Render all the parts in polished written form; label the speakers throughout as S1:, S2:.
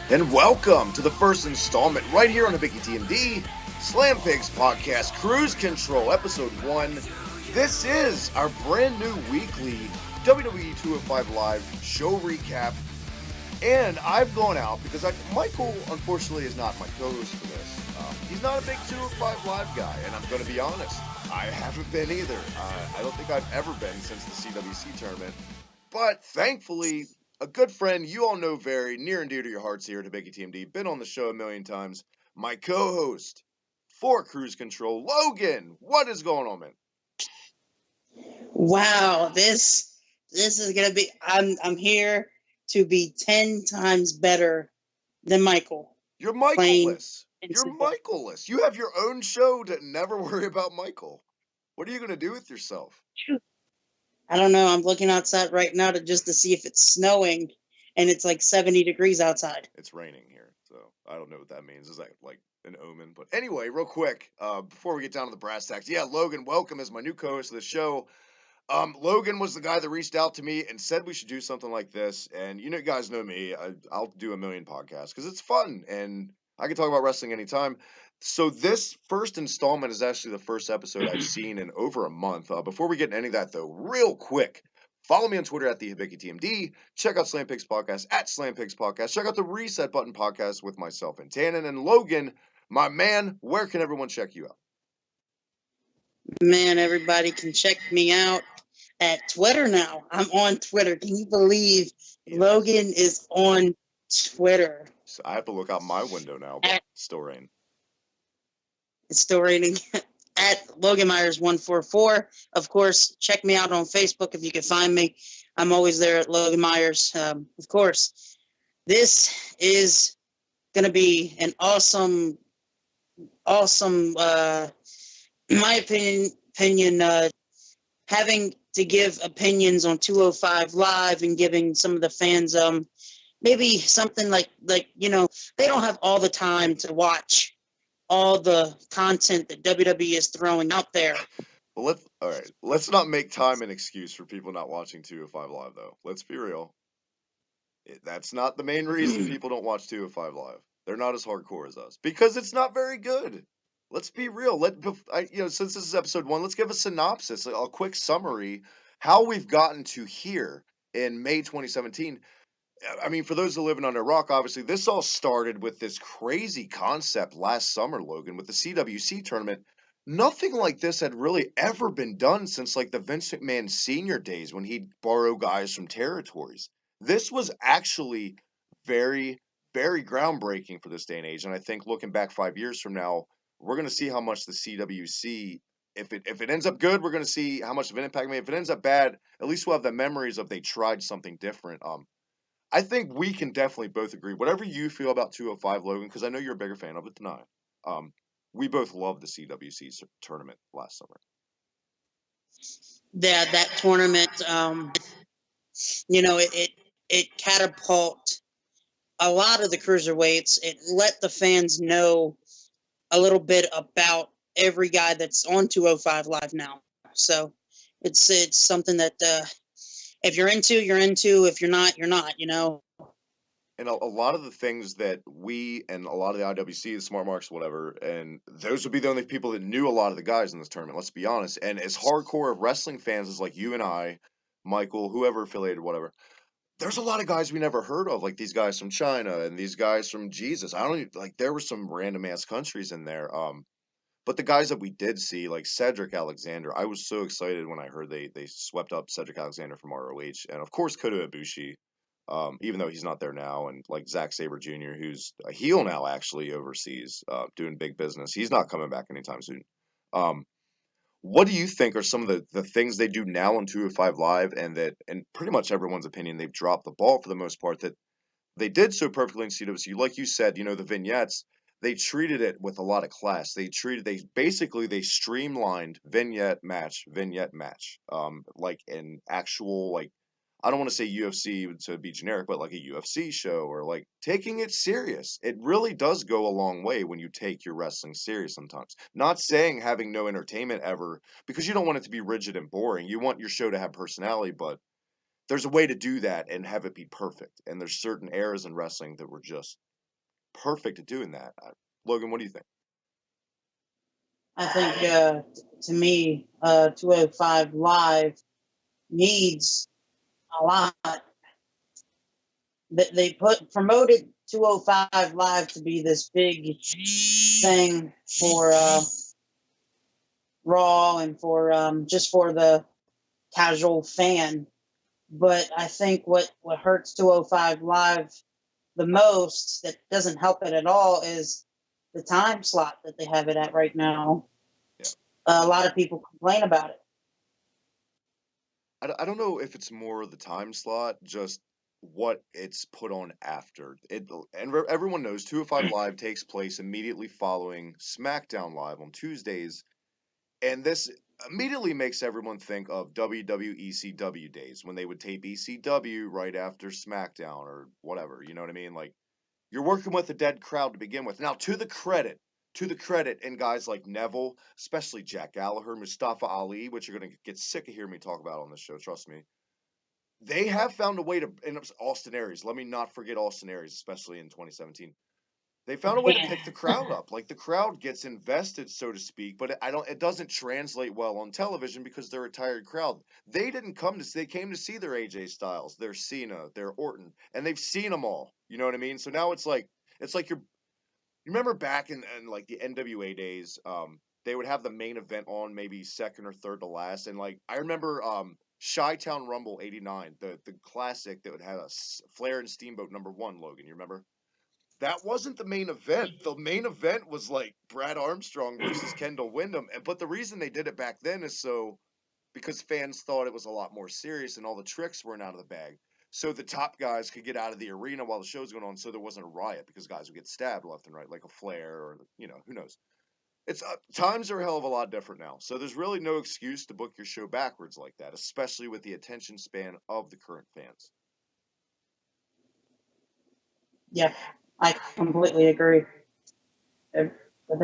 S1: And welcome to the first installment right here on the Biggie TMD Slam Pigs Podcast Cruise Control Episode 1. This is our brand new weekly WWE 205 Live show recap. And I've gone out because Michael, unfortunately, is not my co-host for this. He's not a big 205 Live guy, and I'm going to be honest, I haven't been either. I don't think I've ever been since the CWC tournament. But thankfully, a good friend you all know very near and dear to your hearts here at Biggie TMD, been on the show a million times, my co-host for Cruise Control, Logan. What is going on, man?
S2: Wow, this is gonna be. I'm here to be 10 times better than Michael.
S1: You're Michael-less. You're Michael-less. You have your own show to never worry about Michael. What are you gonna do with yourself?
S2: I don't know. I'm looking outside right now to see if it's snowing, and it's like 70 degrees outside.
S1: It's raining here, so I don't know what that means. Is that like an omen? But anyway, real quick, before we get down to the brass tacks, yeah, Logan, welcome as my new co-host of the show. Logan was the guy that reached out to me and said we should do something like this. And you guys know me. I'll do a million podcasts because it's fun and I can talk about wrestling anytime. So this first installment is actually the first episode I've seen in over a month. Before we get into any of that, though, real quick, follow me on Twitter at the Hibiki TMD. Check out Slam Pigs Podcast at Slam Pigs Podcast. Check out the Reset Button Podcast with myself and Tannen. And Logan, my man, where can everyone check you out?
S2: Man, everybody can check me out at Twitter now. I'm on Twitter. Can you believe Logan is on Twitter?
S1: So I have to look out my window now, but it's still raining.
S2: It's still raining. At Logan Meyers 144. Of course, check me out on Facebook if you can find me. I'm always there at Logan Meyers. Of course, this is going to be an awesome, in my opinion, having to give opinions on 205 Live and giving some of the fans maybe something like they don't have all the time to watch all the content that WWE is throwing out there.
S1: Well, let's not make time an excuse for people not watching 205 Live, though. Let's be real. That's not the main reason people don't watch 205 Live. They're not as hardcore as us because it's not very good. Let's be real. Since this is episode 1, let's give a synopsis, a quick summary, how we've gotten to here in May 2017. I mean, for those who live under a rock, obviously, this all started with this crazy concept last summer, Logan, with the CWC tournament. Nothing like this had really ever been done since, like, the Vince McMahon senior days when he'd borrow guys from territories. This was actually very, very groundbreaking for this day and age. And I think looking back 5 years from now, we're going to see how much the CWC, if it ends up good, we're going to see how much of an impact it made. If it ends up bad, at least we'll have the memories of they tried something different. I think we can definitely both agree. Whatever you feel about 205, Logan, because I know you're a bigger fan of it than I. We both loved the CWC tournament last summer.
S2: Yeah, that tournament, it catapulted a lot of the cruiserweights. It let the fans know a little bit about every guy that's on 205 Live now. So it's something that if you're into, you're into. If you're not, you're not,
S1: And a lot of the things that we and a lot of the IWC, the Smart Marks, whatever, and those would be the only people that knew a lot of the guys in this tournament, let's be honest. And as hardcore of wrestling fans as like you and I, Michael, whoever affiliated, whatever, there's a lot of guys we never heard of, like these guys from China and these guys from Jesus. There were some random ass countries in there. But the guys that we did see, like Cedric Alexander, I was so excited when I heard they swept up Cedric Alexander from ROH. And of course, Kota Ibushi, even though he's not there now. And like Zack Sabre Jr., who's a heel now actually overseas, doing big business. He's not coming back anytime soon. What do you think are some of the things they do now on 205 Live and that, in pretty much everyone's opinion, they've dropped the ball for the most part, that they did so perfectly in CWC? Like you said, the vignettes, they treated it with a lot of class. They streamlined vignette match, like an actual, like, I don't want to say UFC to be generic, but like a UFC show or like taking it serious. It really does go a long way when you take your wrestling serious sometimes. Not saying having no entertainment ever, because you don't want it to be rigid and boring. You want your show to have personality, but there's a way to do that and have it be perfect. And there's certain eras in wrestling that were just perfect at doing that. Logan, what do you think?
S2: I think to me, 205 Live needs a lot. They promoted 205 Live to be this big thing for Raw and for just for the casual fan. But I think what hurts 205 Live the most, that doesn't help it at all, is the time slot that they have it at right now.
S1: Yeah.
S2: A lot of people complain about it.
S1: I don't know if it's more the time slot, just what it's put on after it. And everyone knows 205 Live takes place immediately following SmackDown Live on Tuesdays, and this immediately makes everyone think of WWECW days when they would tape ECW right after SmackDown or whatever. You know what I mean? Like, you're working with a dead crowd to begin with. Now, to the credit, and guys like Neville, especially Jack Gallagher, Mustafa Ali, which you're gonna get sick of hearing me talk about on this show, trust me. They have found a way to, and Austin Aries. Let me not forget Austin Aries, especially in 2017. They found a way to pick the crowd up. Like, the crowd gets invested, so to speak, but it doesn't translate well on television because they're a tired crowd. They didn't come to see, they came to see their AJ Styles, their Cena, their Orton, and they've seen them all. You know what I mean? So now it's like you remember back in like the NWA days, they would have the main event on maybe second or third to last, and like I remember Chi-Town Rumble '89, the classic that would have Flair and Steamboat #1. Logan, you remember? That wasn't the main event. The main event was like Brad Armstrong versus Kendall Windham. But the reason they did it back then is because fans thought it was a lot more serious and all the tricks weren't out of the bag. So the top guys could get out of the arena while the show's going on, so there wasn't a riot because guys would get stabbed left and right, like a Flair or who knows. It's times are a hell of a lot different now, so there's really no excuse to book your show backwards like that, especially with the attention span of the current fans.
S2: Yeah, I completely agree with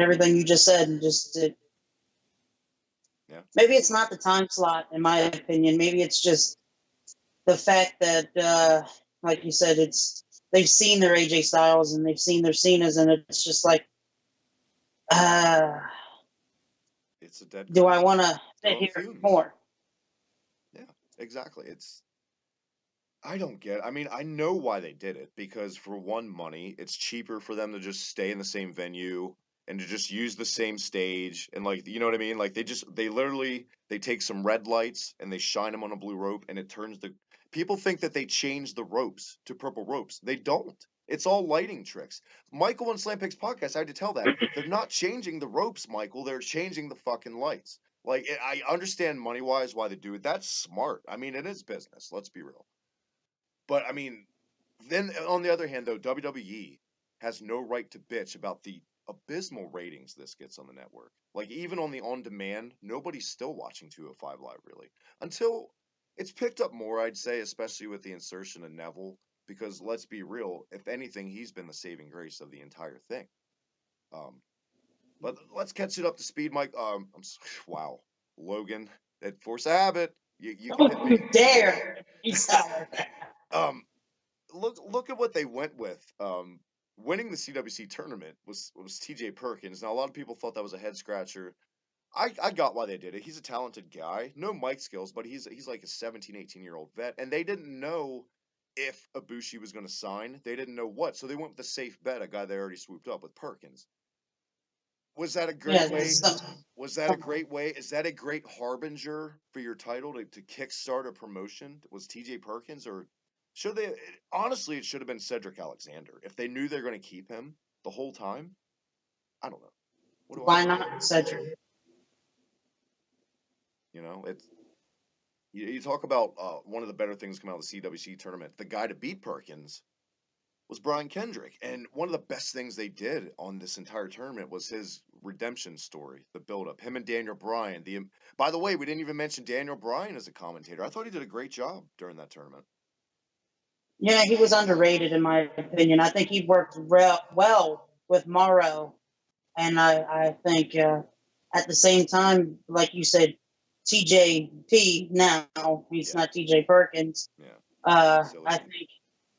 S2: everything you just said. And just
S1: Yeah.
S2: Maybe it's not the time slot, in my opinion. Maybe it's just the fact that, like you said, they've seen their AJ Styles and they've seen their Cenas, and it's just like,
S1: it's a dead.
S2: Do I want to sit here more?
S1: Yeah, exactly. I don't get. I mean, I know why they did it because for one, money. It's cheaper for them to just stay in the same venue and to just use the same stage and like you know what I mean. Like they literally they take some red lights and they shine them on a blue rope and it turns the people think that they change the ropes to purple ropes. They don't. It's all lighting tricks. Michael and Slam Picks podcast, I had to tell that they're not changing the ropes, Michael. They're changing the fucking lights. Like I understand money wise why they do it. That's smart. I mean, it is business. Let's be real. But I mean, then on the other hand, though, WWE has no right to bitch about the abysmal ratings this gets on the network. Like even on the on demand, nobody's still watching 205 Live really until it's picked up more. I'd say, especially with the insertion of Neville, because let's be real, if anything, he's been the saving grace of the entire thing. But let's catch it up to speed, Mike. Wow, Logan, that force a habit. You can hit me.
S2: Dare.
S1: Look at what they went with. Winning the CWC tournament was TJ Perkins. Now a lot of people thought that was a head scratcher. I got why they did it. He's a talented guy, no mic skills, but he's like a 17, 18-year-old vet, and they didn't know if Ibushi was going to sign. They didn't know what, so they went with the safe bet, a guy they already swooped up with Perkins. Was that a great way? Was that a great way? Is that a great harbinger for your title to kickstart a promotion? Was TJ Perkins or should they? Honestly, it should have been Cedric Alexander if they knew they're going to keep him the whole time. I don't know.
S2: Why not Cedric?
S1: You know, it's you talk about one of the better things coming out of the CWC tournament. The guy to beat Perkins was Brian Kendrick. And one of the best things they did on this entire tournament was his redemption story, the build-up. Him and Daniel Bryan. By the way, we didn't even mention Daniel Bryan as a commentator. I thought he did a great job during that tournament.
S2: Yeah, he was underrated in my opinion. I think he worked well with Morrow, and I think at the same time, like you said, TJP now he's
S1: Yeah.
S2: not TJ Perkins.
S1: Yeah.
S2: I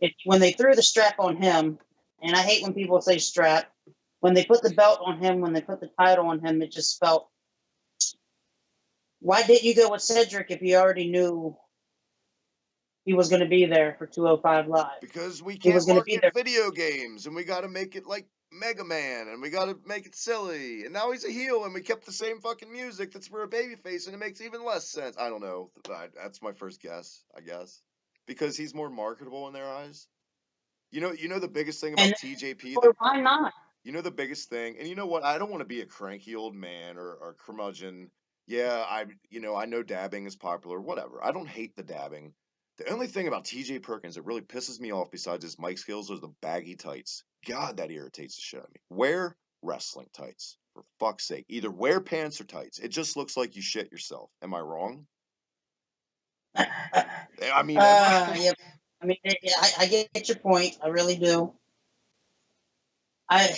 S2: think when they threw the strap on him, and I hate when people say strap, when they put the belt on him, when they put the title on him, it just felt, why didn't you go with Cedric if you already knew he was going to be there for 205 Live?
S1: Because we
S2: He
S1: can't
S2: was going to be
S1: market
S2: there.
S1: video games, and we got to make it like Mega Man, and we got to make it silly. And now he's a heel, and we kept the same fucking music that's for a babyface, and it makes even less sense. I don't know. That's my first guess, I guess, because he's more marketable in their eyes. You know the biggest thing about
S2: And
S1: TJP.
S2: why not?
S1: You know the biggest thing, and you know what? I don't want to be a cranky old man or curmudgeon. Yeah, I know dabbing is popular, whatever. I don't hate the dabbing. The only thing about TJ Perkins that really pisses me off besides his mic skills is the baggy tights. God, that irritates the shit out of me. Wear wrestling tights, for fuck's sake. Either wear pants or tights. It just looks like you shit yourself. Am I wrong? I mean,
S2: yeah. I mean, I get your point. I really do.
S1: I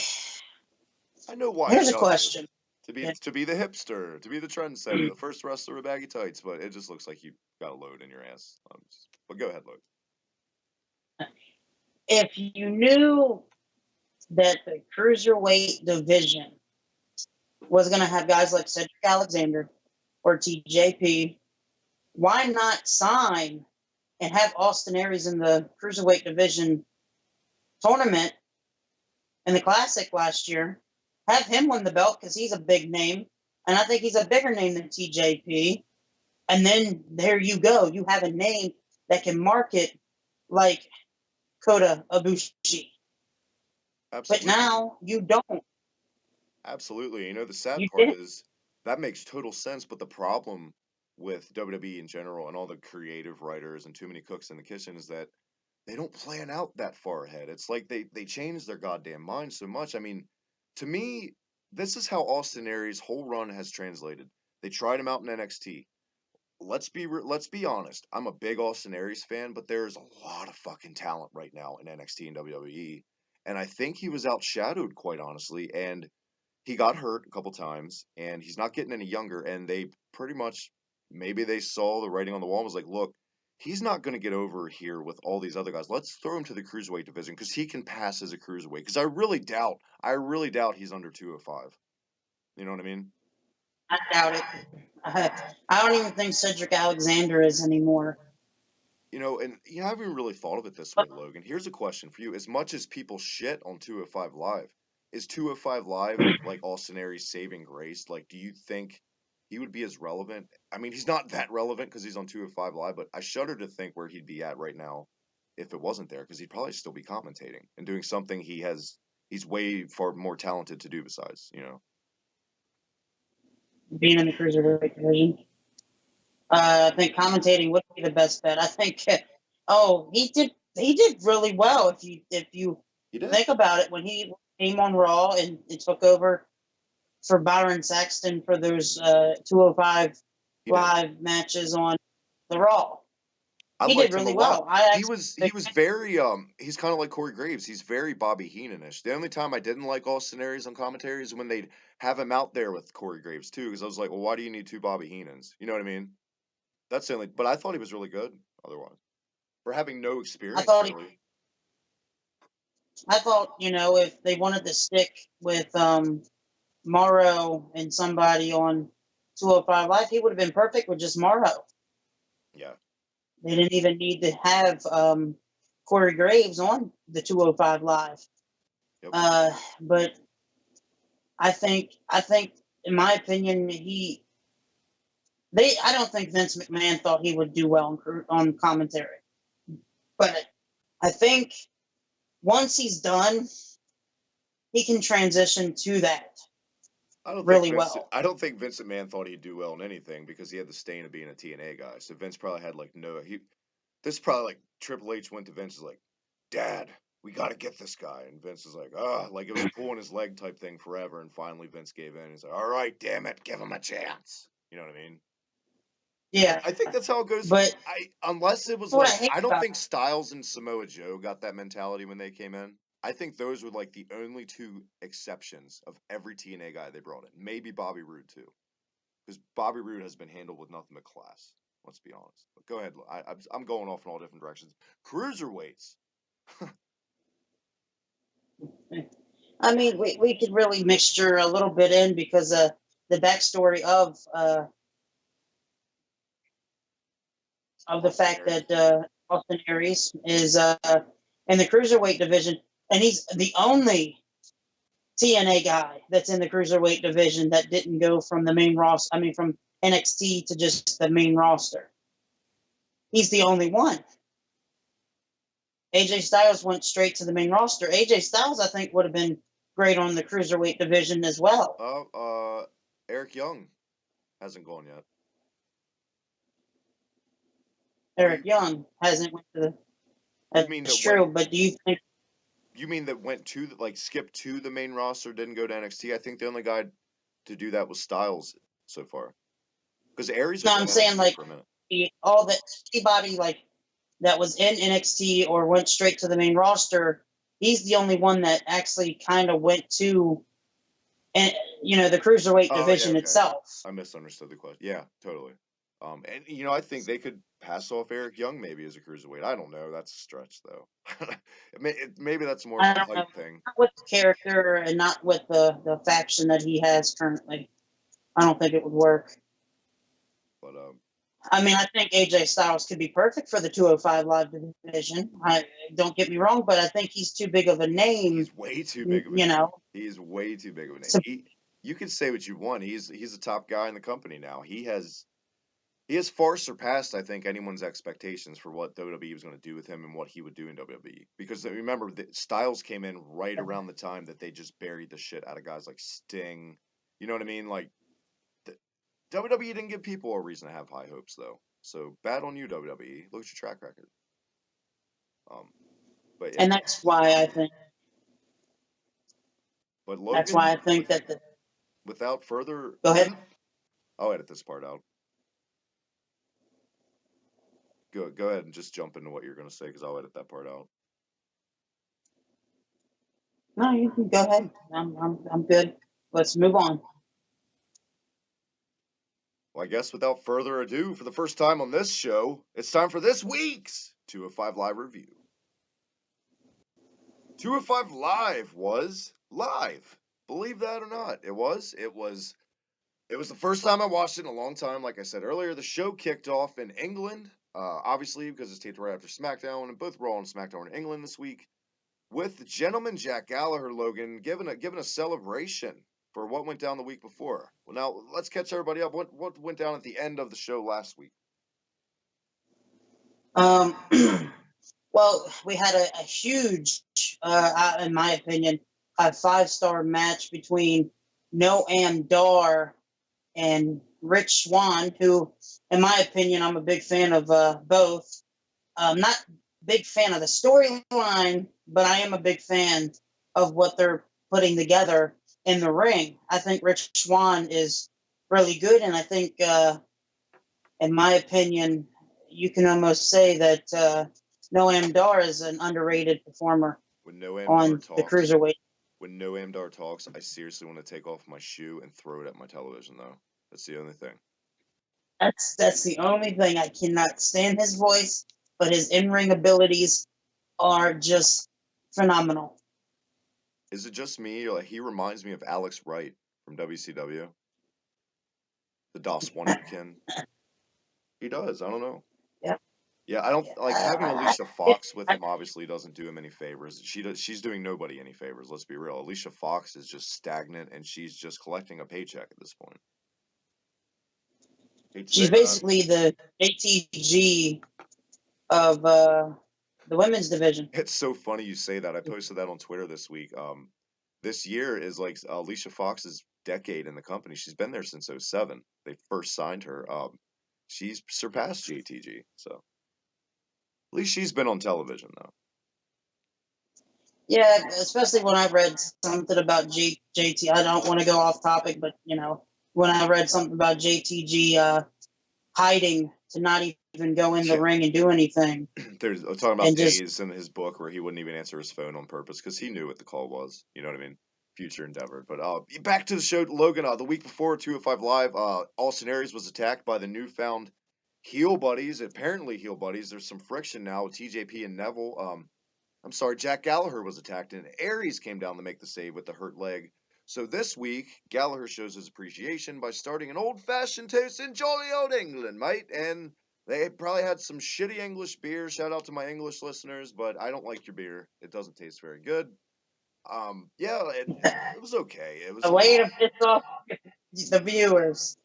S1: know why
S2: Here's
S1: he
S2: a
S1: does it.
S2: question.
S1: To be the hipster, to be the trendsetter, the first wrestler with baggy tights, but it just looks like you got a load in your ass. But go ahead, Logan.
S2: If you knew that the cruiserweight division was going to have guys like Cedric Alexander or TJP, why not sign and have Austin Aries in the cruiserweight division tournament in the Classic last year? Have him win the belt because he's a big name, and I think he's a bigger name than TJP. And then there you go. You have a name that can market like Kota Ibushi.
S1: Absolutely.
S2: But now you don't.
S1: Absolutely. You know, the sad
S2: You
S1: part
S2: didn't.
S1: is that makes total sense, but the problem with WWE in general and all the creative writers and too many cooks in the kitchen is that they don't plan out that far ahead. It's like they change their goddamn mind so much. I mean, to me, this is how Austin Aries' whole run has translated. They tried him out in NXT. Let's be honest. I'm a big Austin Aries fan, but there's a lot of fucking talent right now in NXT and WWE, and I think he was outshadowed quite honestly. And he got hurt a couple times, and he's not getting any younger. And they pretty much maybe they saw the writing on the wall and was like, look, he's not going to get over here with all these other guys. Let's throw him to the cruiserweight division because he can pass as a cruiserweight. Because I really doubt he's under 205. You know what I mean?
S2: I doubt it. I don't even think Cedric Alexander is anymore.
S1: You know, and I haven't really thought of it this way, Logan. Here's a question for you. As much as people shit on 205 Live, is 205 Live like Austin Aries' saving grace? Like, do you think he would be as relevant? I mean, he's not that relevant because he's on 205 Live, but I shudder to think where he'd be at right now if it wasn't there, because he'd probably still be commentating and doing something he's way far more talented to do besides,
S2: Being in the cruiserweight division. I think commentating would be the best bet. I think. Oh, he did really well. If you think about it, when he came on Raw and it took over for Byron Saxton for those 205 Live matches on the Raw, he did really well.
S1: He was very he's kind of like Corey Graves. He's very Bobby Heenan-ish. The only time I didn't like Austin Aries on commentary is when they'd have him out there with Corey Graves too, because I was like, well, why do you need two Bobby Heenans? You know what I mean? That's the only. But I thought he was really good. Otherwise, for having no experience, really.
S2: I thought if they wanted to stick with Morrow and somebody on 205 Live, he would have been perfect with just Morrow.
S1: Yeah.
S2: They didn't even need to have Corey Graves on the 205 Live. Yep. But I think, in my opinion, I don't think Vince McMahon thought he would do well on commentary. But I think once he's done, he can transition to that really well.
S1: I don't think Vince McMahon thought he'd do well in anything because he had the stain of being a TNA guy. So Vince probably had this is probably like Triple H went to Vince like, Dad, we got to get this guy. And Vince is like, like it was a pulling his leg type thing forever. And finally Vince gave in. He's like, all right, damn it, give him a chance. You know what I mean?
S2: Yeah,
S1: I think that's how it goes.
S2: but
S1: Unless it was
S2: what I
S1: like,
S2: hate
S1: I don't
S2: about
S1: think Styles and Samoa Joe got that mentality when they came in. I think those were like the only two exceptions of every TNA guy they brought in. Maybe Bobby Roode too, because Bobby Roode has been handled with nothing but class. Let's be honest. But go ahead. I'm going off in all different directions. Cruiserweights.
S2: I mean, we could really mixture a little bit in because the backstory of the fact that Austin Aries is in the cruiserweight division, and he's the only TNA guy that's in the cruiserweight division that didn't go from the main roster. I mean, from NXT to just the main roster. He's the only one. AJ Styles went straight to the main roster. AJ Styles, I think, would have been great on the cruiserweight division as well.
S1: Eric Young hasn't gone yet.
S2: Eric Young hasn't went to the. That's true, but do you think?
S1: You mean that went to skipped to the main roster, didn't go to NXT? I think the only guy to do that was Styles so far. Because Aries.
S2: No, I'm saying like all the anybody like that was in NXT or went straight to the main roster. He's the only one that actually kind of went to, and the cruiserweight division itself.
S1: I misunderstood the question. Yeah, totally. And I think they could pass off Eric Young maybe as a cruiserweight. I don't know. That's a stretch though. Maybe that's more of a hype thing.
S2: Not with the character and not with the faction that he has currently. I don't think it would work.
S1: But
S2: I mean, I think AJ Styles could be perfect for the 205 Live division. Don't get me wrong, but I think he's too big of a name.
S1: He's way too big of a name. He's way too big of a name. You can say what you want. He's a top guy in the company now. He has far surpassed, I think, anyone's expectations for what WWE was going to do with him and what he would do in WWE. Because remember, Styles came in right around the time that they just buried the shit out of guys like Sting. You know what I mean? Like, WWE didn't give people a reason to have high hopes, though. So bad on you, WWE. Look at your track record. But yeah.
S2: And that's why I think.
S1: But Logan,
S2: that's why I think that.
S1: Without further.
S2: Go ahead.
S1: I'll edit this part out. Go ahead and just jump into what you're going to say because I'll edit that part out.
S2: No, you can go ahead. I'm good. Let's move on.
S1: Well, I guess without further ado, for the first time on this show, it's time for this week's 205 Live review. 205 Live was live. Believe that or not, it was. It was the first time I watched it in a long time. Like I said earlier, the show kicked off in England, obviously because it's taped right after SmackDown, and both Raw and SmackDown in England this week, with the gentleman Jack Gallagher, Logan, giving a celebration for what went down the week before. Well, now let's catch everybody up. What went down at the end of the show last week?
S2: Well, we had a huge, in my opinion, a 5-star match between Noam Dar and Rich Swann, who, in my opinion, I'm a big fan of both. Not big fan of the storyline, but I am a big fan of what they're putting together in the ring. I think Rich Swann is really good, and I think, in my opinion, you can almost say that Noam Dar is an underrated performer on the cruiserweight.
S1: When Noam Dar talks, I seriously want to take off my shoe and throw it at my television, though. That's the only thing.
S2: That's the only thing. I cannot stand his voice, but his in-ring abilities are just phenomenal.
S1: Is it just me, or he reminds me of Alex Wright from WCW? The Das Wunderkind. He does. I don't know.
S2: Yeah.
S1: Yeah, I don't like having Alicia Fox with him. Obviously, doesn't do him any favors. She's doing nobody any favors. Let's be real. Alicia Fox is just stagnant, and she's just collecting a paycheck at this point.
S2: She's basically the ATG of the women's division.
S1: It's so funny you say that. I posted that on Twitter this week. This year is like Alicia Fox's decade in the company. She's been there since 2007. They first signed her. She's surpassed JTG, so at least she's been on television though.
S2: Yeah, especially when I read something about JT. I don't want to go off topic, but when I read something about JTG hiding to not even go in the ring and do anything,
S1: There's talking about
S2: and just
S1: days in his book where he wouldn't even answer his phone on purpose because he knew what the call was. You know what I mean? Future endeavor. But back to the show, Logan. The week before 205 Live, Austin Aries was attacked by the newfound heel buddies. Apparently, heel buddies. There's some friction now with TJP and Neville. I'm sorry, Jack Gallagher was attacked, and Aries came down to make the save with the hurt leg. So this week, Gallagher shows his appreciation by starting an old-fashioned toast in jolly old England, mate. And they probably had some shitty English beer. Shout out to my English listeners, but I don't like your beer. It doesn't taste very good. Yeah, it was okay. It was
S2: a way to piss off the viewers.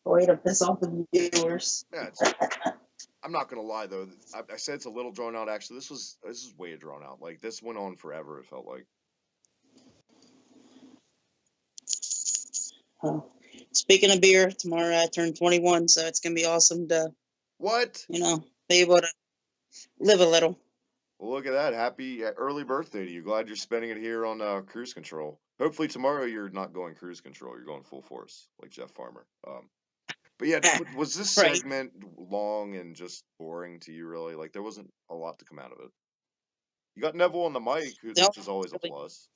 S2: A way to piss off the viewers.
S1: yeah. I'm not gonna lie though. I said it's a little drawn out. Actually, this is way drawn out. Like this went on forever. It felt like.
S2: Speaking of beer, tomorrow I turn 21, so it's gonna be awesome to
S1: What?
S2: be able to live a little.
S1: Well, look at that. Happy early birthday to you. Glad you're spending it here on cruise control. Hopefully tomorrow you're not going cruise control. You're going full force like Jeff Farmer. But yeah, was this
S2: Right.
S1: segment long and just boring to you? Really, like there wasn't a lot to come out of it. You got Neville on the mic, which is always a plus.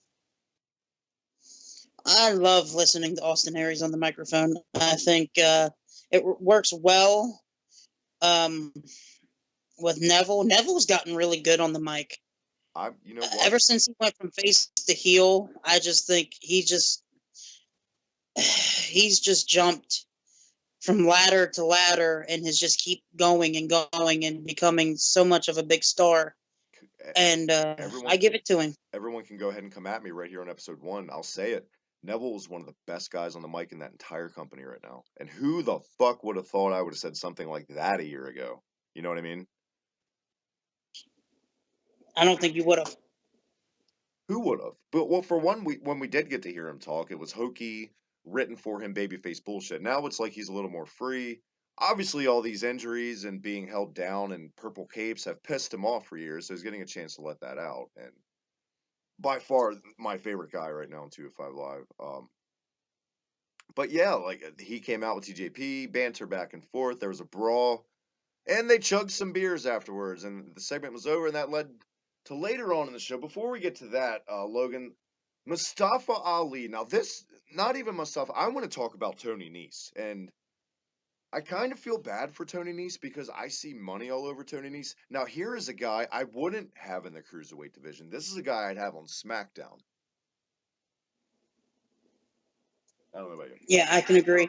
S2: I love listening to Austin Aries on the microphone. I think it works well with Neville. Neville's gotten really good on the mic.
S1: You know what?
S2: Ever since he went from face to heel, I just think he's just jumped from ladder to ladder and has just keep going and going and becoming so much of a big star. And I give it to him.
S1: Everyone can go ahead and come at me right here on episode 1. I'll say it. Neville is one of the best guys on the mic in that entire company right now. And who the fuck would have thought I would have said something like that a year ago? You know what I mean?
S2: I don't think you would have.
S1: Who would have? But well, for one, when we did get to hear him talk, it was hokey, written for him, babyface bullshit. Now it's like he's a little more free. Obviously, all these injuries and being held down and purple capes have pissed him off for years, so he's getting a chance to let that out. And by far, my favorite guy right now on 205 Live. But yeah, like he came out with TJP, banter back and forth. There was a brawl, and they chugged some beers afterwards, and the segment was over, and that led to later on in the show. Before we get to that, Logan, Mustafa Ali. Now this, not even Mustafa. I want to talk about Tony Nese, and I kind of feel bad for Tony Nese because I see money all over Tony Nese. Now here is a guy I wouldn't have in the cruiserweight division. This is a guy I'd have on SmackDown. I don't know about you.
S2: Yeah, I can agree.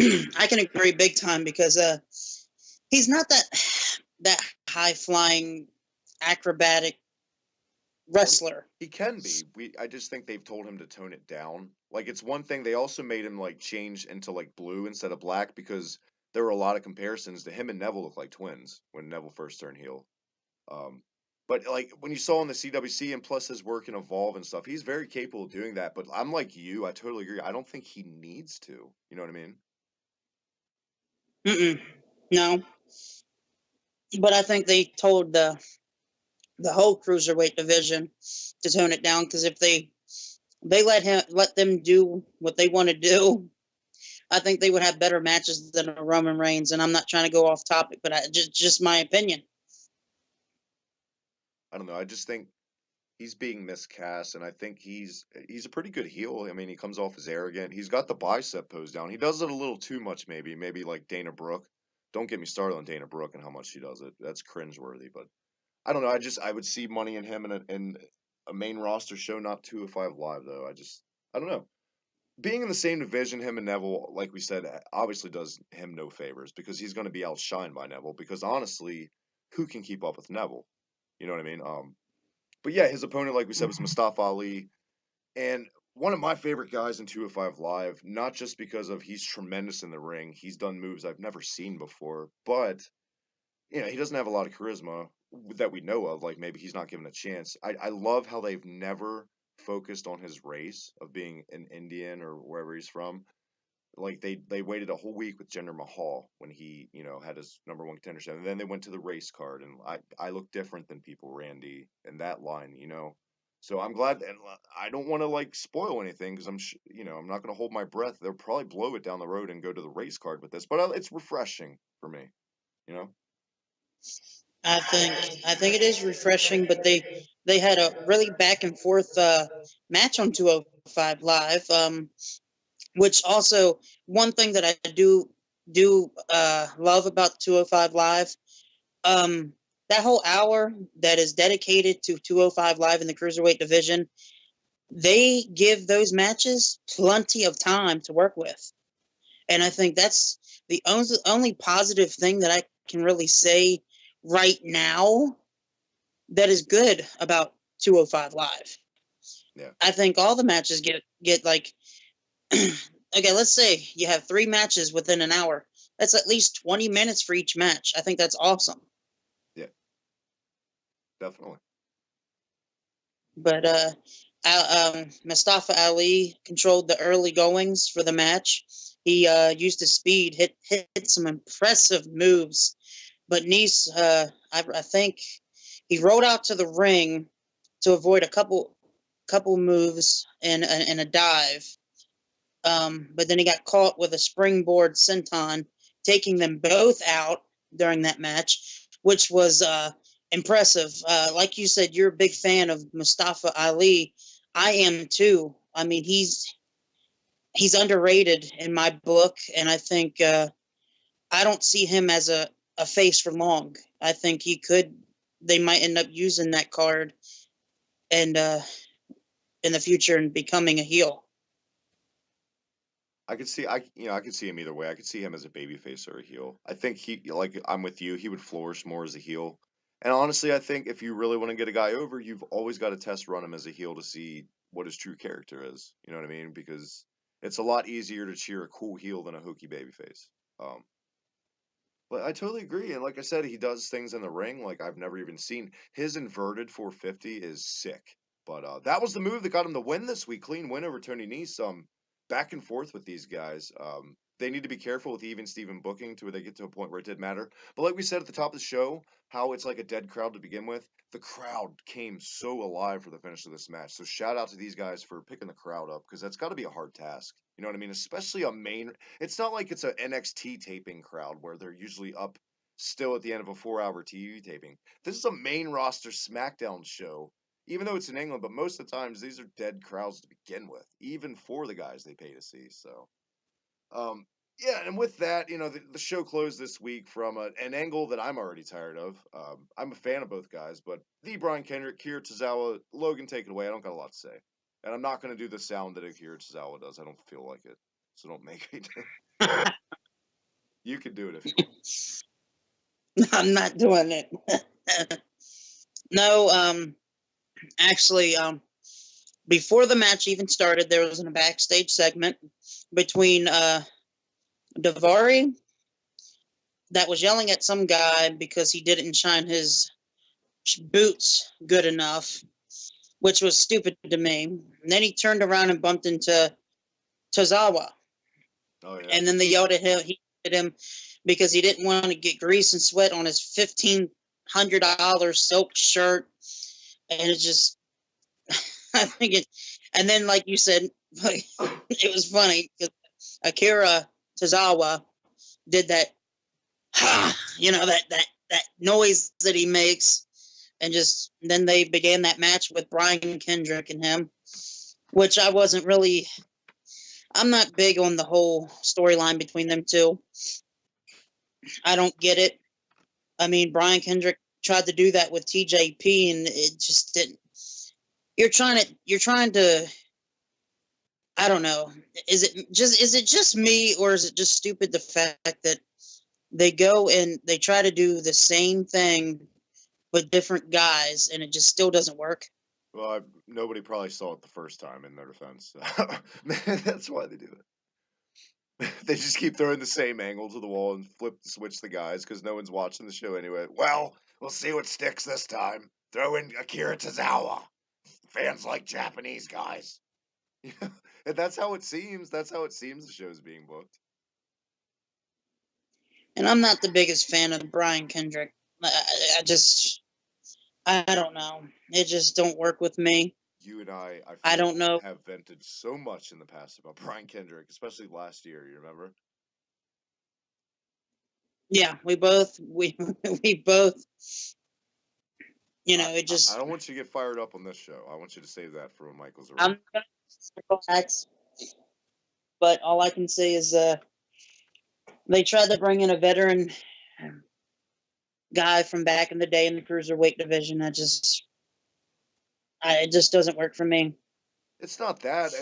S2: I can agree big time because he's not that high flying acrobatic wrestler.
S1: He can be. I just think they've told him to tone it down. Like it's one thing. They also made him like change into like blue instead of black because there were a lot of comparisons to him and Neville look like twins when Neville first turned heel. But like when you saw in the CWC and plus his work in Evolve and stuff, he's very capable of doing that. But I'm like you. I totally agree. I don't think he needs to. You know what I
S2: mean? No. But I think they told the whole cruiserweight division to tone it down because if they let them do what they want to do, I think they would have better matches than a Roman Reigns. And I'm not trying to go off topic, but just my opinion.
S1: I don't know. I just think he's being miscast, and I think he's a pretty good heel. I mean, he comes off as arrogant. He's got the bicep pose down. He does it a little too much, maybe like Dana Brooke. Don't get me started on Dana Brooke and how much she does it. That's cringeworthy. But I don't know. I would see money in him in a main roster show, not 205 Live though. I don't know. Being in the same division, him and Neville, like we said, obviously does him no favors because he's going to be outshined by Neville. Because honestly, who can keep up with Neville? You know what I mean? But yeah, his opponent, like we said, was Mustafa Ali, and one of my favorite guys in 205 Live. Not just because of he's tremendous in the ring, he's done moves I've never seen before, but he doesn't have a lot of charisma that we know of. Like maybe he's not given a chance. I love how they've never focused on his race of being an Indian or wherever he's from. like they waited a whole week with Jinder Mahal when he had his #1 contendership, and then they went to the race card, and I look different than people, Randy, in that line. So I'm glad, and I don't want to like spoil anything because I'm not going to hold my breath. They'll probably blow it down the road and go to the race card with this, but it's refreshing for me, you know.
S2: I think it is refreshing, but they had a really back and forth match on 205 Live. Which also one thing that I do love about 205 Live, that whole hour that is dedicated to 205 Live in the cruiserweight division, they give those matches plenty of time to work with, and I think that's the only positive thing that I can really say right now that is good about 205 Live.
S1: Yeah.
S2: I think all the matches get like okay, let's say you have 3 matches within an hour. That's at least 20 minutes for each match. I think that's awesome.
S1: Yeah. Definitely.
S2: But Mustafa Ali controlled the early goings for the match. He used his speed, hit some impressive moves. But Nice, I think he rode out to the ring to avoid a couple moves and a dive. But then he got caught with a springboard senton, taking them both out during that match, which was impressive. Like you said, you're a big fan of Mustafa Ali. I am too. I mean, he's underrated in my book, and I think I don't see him as a face for long. I think they might end up using that card and in the future and becoming a heel.
S1: I could see him either way. I could see him as a babyface or a heel. I think I'm with you. He would flourish more as a heel. And honestly, I think if you really want to get a guy over, you've always got to test run him as a heel to see what his true character is. You know what I mean? Because it's a lot easier to cheer a cool heel than a hokey babyface. Um, but I totally agree. And like I said, he does things in the ring like I've never even seen. His inverted 450 is sick. But that was the move that got him the win this week. Clean win over Tony Nese. Back and forth with these guys. They need to be careful with even Steven booking to where they get to a point where it did matter. But like we said at the top of the show, how it's like a dead crowd to begin with. The crowd came so alive for the finish of this match. So shout out to these guys for picking the crowd up because that's got to be a hard task. You know what I mean? Especially a main. It's not like it's an NXT taping crowd where they're usually up still at the end of a 4-hour TV taping. This is a main roster SmackDown show even though it's in England, but most of the times these are dead crowds to begin with, even for the guys they pay to see. So, yeah, and with that, the show closed this week from an angle that I'm already tired of. I'm a fan of both guys, but the Brian Kendrick, Akira Tozawa, Logan, take it away. I don't got a lot to say, and I'm not going to do the sound that Akira Tozawa does. I don't feel like it, so don't make me do it. You can do it if you want.
S2: I'm not doing it. No, actually, before the match even started, there was a backstage segment between Daivari that was yelling at some guy because he didn't shine his boots good enough, which was stupid to me. And then he turned around and bumped into Tozawa.
S1: Oh, yeah.
S2: And then they yelled at him. He hit him because he didn't want to get grease and sweat on his $1,500 silk shirt. And it just, I think it, and then like you said, it was funny because Akira Tozawa did that, that noise that he makes, and then they began that match with Brian Kendrick and him, which I'm not big on the whole storyline between them two. I don't get it. I mean, Brian Kendrick tried to do that with TJP, and it just didn't. You're trying to. I don't know. Is it just me, or is it just stupid the fact that they go and they try to do the same thing with different guys, and it just still doesn't work?
S1: Well, nobody probably saw it the first time in their defense. That's why they do it. They just keep throwing the same angle to the wall and switch the guys because no one's watching the show anyway. Well, we'll see what sticks this time. Throw in Akira Tozawa. Fans like Japanese guys. And that's how it seems. That's how it seems the show's being booked.
S2: And I'm not the biggest fan of Brian Kendrick. I don't know. It just don't work with me.
S1: You and I
S2: I
S1: feel,
S2: don't know.
S1: have vented so much in the past about Brian Kendrick, especially last year. You remember?
S2: Yeah, we both we both. It
S1: I
S2: just
S1: don't want you to get fired up on this show. I want you to save that for when Michael's around.
S2: I'm gonna circle back, but all I can say is they tried to bring in a veteran guy from back in the day in the cruiserweight division. It just doesn't work for me.
S1: It's not that.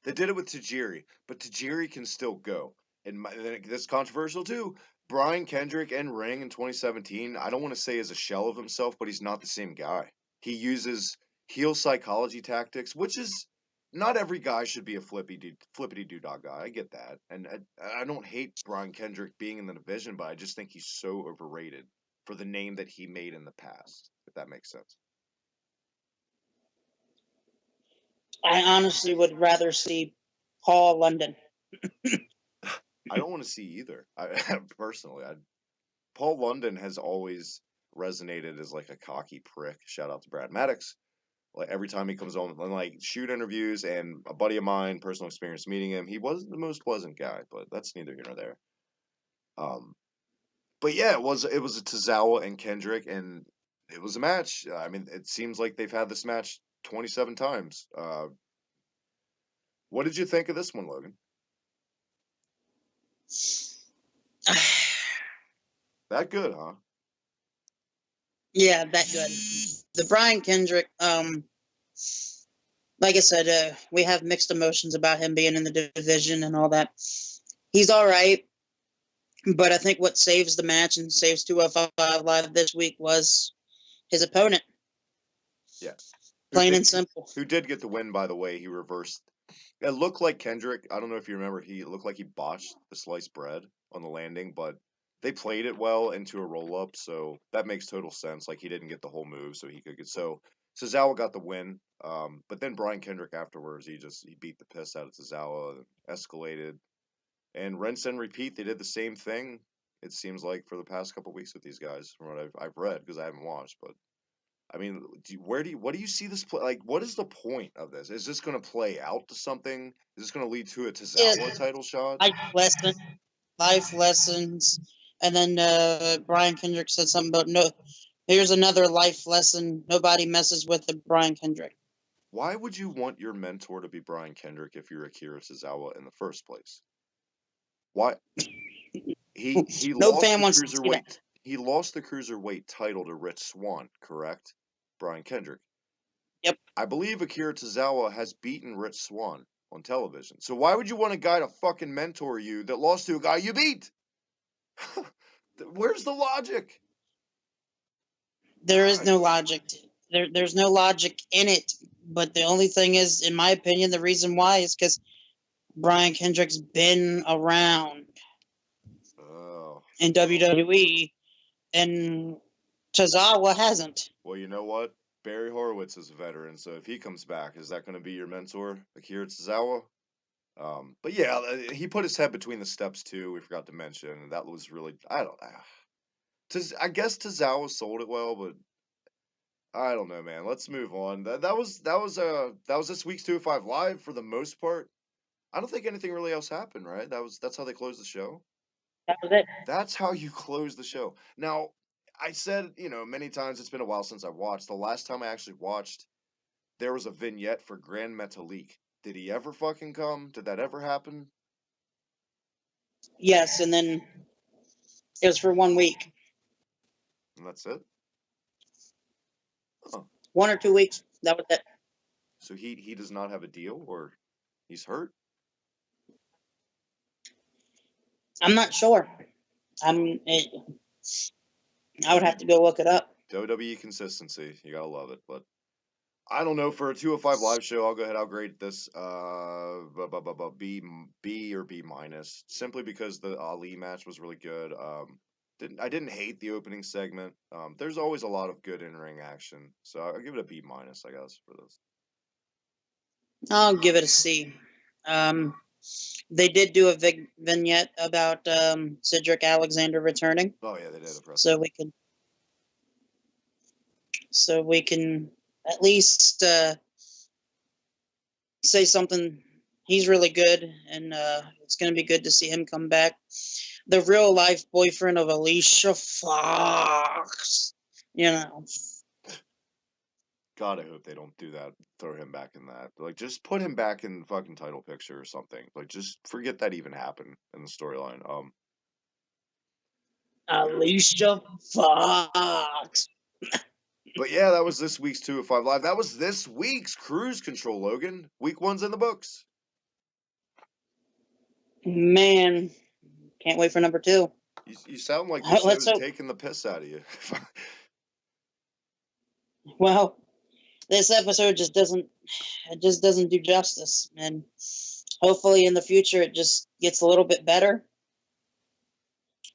S1: They did it with Tajiri, but Tajiri can still go. And this controversial too. Brian Kendrick and Ring in 2017, I don't want to say is a shell of himself, but he's not the same guy. He uses heel psychology tactics, which is not every guy should be a flippity doo-dah guy. I get that. And I don't hate Brian Kendrick being in the division, but I just think he's so overrated for the name that he made in the past, if that makes sense.
S2: I honestly would rather see Paul London.
S1: I don't want to see either. Personally, Paul London has always resonated as like a cocky prick. Shout out to Brad Maddox. Like every time he comes on, like shoot interviews, and a buddy of mine, personal experience meeting him, he wasn't the most pleasant guy, but that's neither here nor there. Um, but yeah, it was a Tozawa and Kendrick, and it was a match. I mean, it seems like they've had this match 27 times. What did you think of this one, Logan? That good, huh?
S2: Yeah, that good. The Brian Kendrick, like I said, we have mixed emotions about him being in the division and all that. He's all right, but I think what saves the match and saves 205 Live this week was his opponent.
S1: Yeah.
S2: Plain and simple.
S1: Who did get the win, by the way. He reversed. It looked like Kendrick. I don't know if you remember. It looked like he botched the sliced bread on the landing, but they played it well into a roll up, so that makes total sense. Like he didn't get the whole move, so he could get so. Tozawa got the win, but then Brian Kendrick afterwards, he beat the piss out of Tozawa, escalated, and rinse and repeat. They did the same thing. It seems like for the past couple weeks with these guys, from what I've read because I haven't watched, but I mean, what do you see this play? Like, what is the point of this? Is this going to play out to something? Is this going to lead to a
S2: Yeah,
S1: Tozawa title shot?
S2: life lessons, and then Brian Kendrick said something about no. Here's another life lesson: nobody messes with the Brian Kendrick.
S1: Why would you want your mentor to be Brian Kendrick if you're Akira Tozawa in the first place? Why he
S2: No
S1: lost
S2: fan
S1: the
S2: wants to see
S1: cruiserweight
S2: that.
S1: he lost the cruiserweight title to Rich Swann, correct? Brian Kendrick.
S2: Yep.
S1: I believe Akira Tozawa has beaten Rich Swann on television. So why would you want a guy to fucking mentor you that lost to a guy you beat? Where's the logic?
S2: There is no logic. There's no logic in it. But the only thing is, in my opinion, the reason why is because Brian Kendrick's been around
S1: Oh.
S2: in WWE, and Tozawa hasn't.
S1: Well, you know what? Barry Horowitz is a veteran, so if he comes back, is that going to be your mentor, Akira Tozawa? But yeah, he put his head between the steps too. We forgot to mention, and that was really I guess Tozawa sold it well, but I don't know, man. Let's move on. That was this week's 205 Live for the most part. I don't think anything really else happened, right? That's how they closed the show.
S2: That was it.
S1: That's how you close the show. Now, I said, many times it's been a while since I watched. The last time I actually watched, there was a vignette for Grand Metalik. Did he ever fucking come? Did that ever happen?
S2: Yes, and then it was for 1 week.
S1: And that's it? Huh.
S2: 1 or 2 weeks. That was it.
S1: So he does not have a deal, or he's hurt?
S2: I'm not sure. I would have to go look it up.
S1: WWE consistency. You gotta love it. But I don't know. For a 205 Live show, I'll go ahead. I'll grade this B or B minus, simply because the Ali match was really good. I didn't hate the opening segment. There's always a lot of good in ring action, so I'll give it a B minus, I guess, for this.
S2: I'll give it a C. They did do a vignette about Cedric Alexander returning.
S1: Oh yeah, they did a press.
S2: So we can at least say something. He's really good, and it's going to be good to see him come back. The real life boyfriend of Alicia Fox, you know.
S1: God, I hope they don't do that. Throw him back in that. Like, just put him back in the fucking title picture or something. Like, just forget that even happened in the storyline.
S2: Alicia Fox.
S1: But yeah, that was this week's 205 Live. That was this week's Cruise Control, Logan. Week 1's in the books.
S2: Man, can't wait for number 2.
S1: You sound like this show's taking the piss out of you.
S2: Well, this episode just doesn't do justice, and hopefully in the future it just gets a little bit better.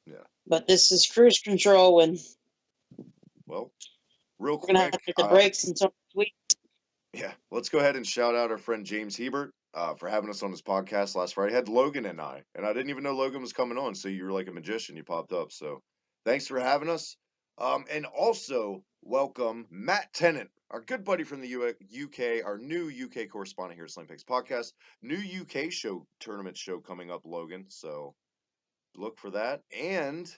S1: Yeah.
S2: But this is Cruise Control, and
S1: well, real quick,
S2: we're gonna have to hit the brakes until next week.
S1: Yeah, let's go ahead and shout out our friend James Hebert for having us on his podcast last Friday. He had Logan and I didn't even know Logan was coming on, so you were like a magician. You popped up, so thanks for having us. And also welcome Matt Tennant, our good buddy from the UK, our new UK correspondent here at Slam Pigs Podcast. New UK tournament show coming up, Logan. So look for that. And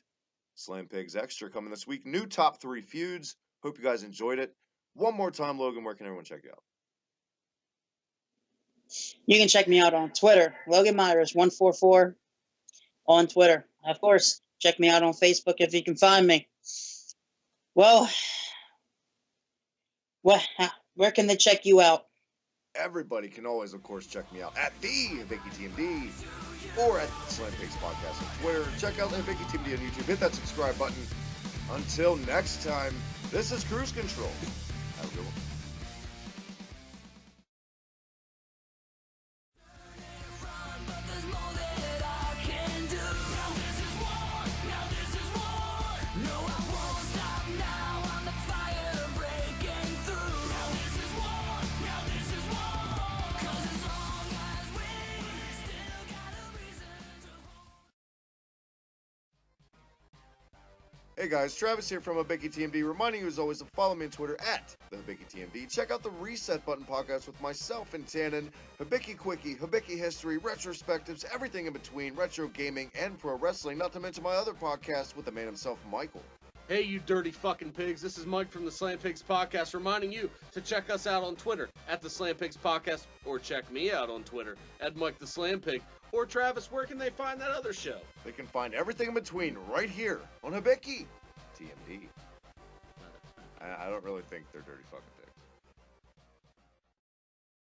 S1: Slam Pigs Extra coming this week. New top 3 feuds. Hope you guys enjoyed it. One more time, Logan, where can everyone check you out?
S2: You can check me out on Twitter, Logan Meyers 144 on Twitter. Of course, check me out on Facebook if you can find me. Well, where can they check you out?
S1: Everybody can always, of course, check me out at the Vicky TMD or at Slam Pigs Podcast on Twitter. Check out the Vicky TMD on YouTube. Hit that subscribe button. Until next time, this is Cruise Control. Have a good one. Hey guys, Travis here from Hibiki TMD, reminding you as always to follow me on Twitter at the Hibiki TMD. Check out the Reset Button podcast with myself and Tannen, Hibiki Quickie, Hibiki History, Retrospectives, everything in between, retro gaming, and pro wrestling, not to mention my other podcast with the man himself, Michael.
S3: Hey, you dirty fucking pigs. This is Mike from the Slam Pigs Podcast, reminding you to check us out on Twitter at the Slam Pigs Podcast, or check me out on Twitter at Mike the Slam Pig. Or Travis, where can they find that other show?
S1: They can find everything in between right here on Hibiki TMD. I don't really think they're dirty fucking pigs.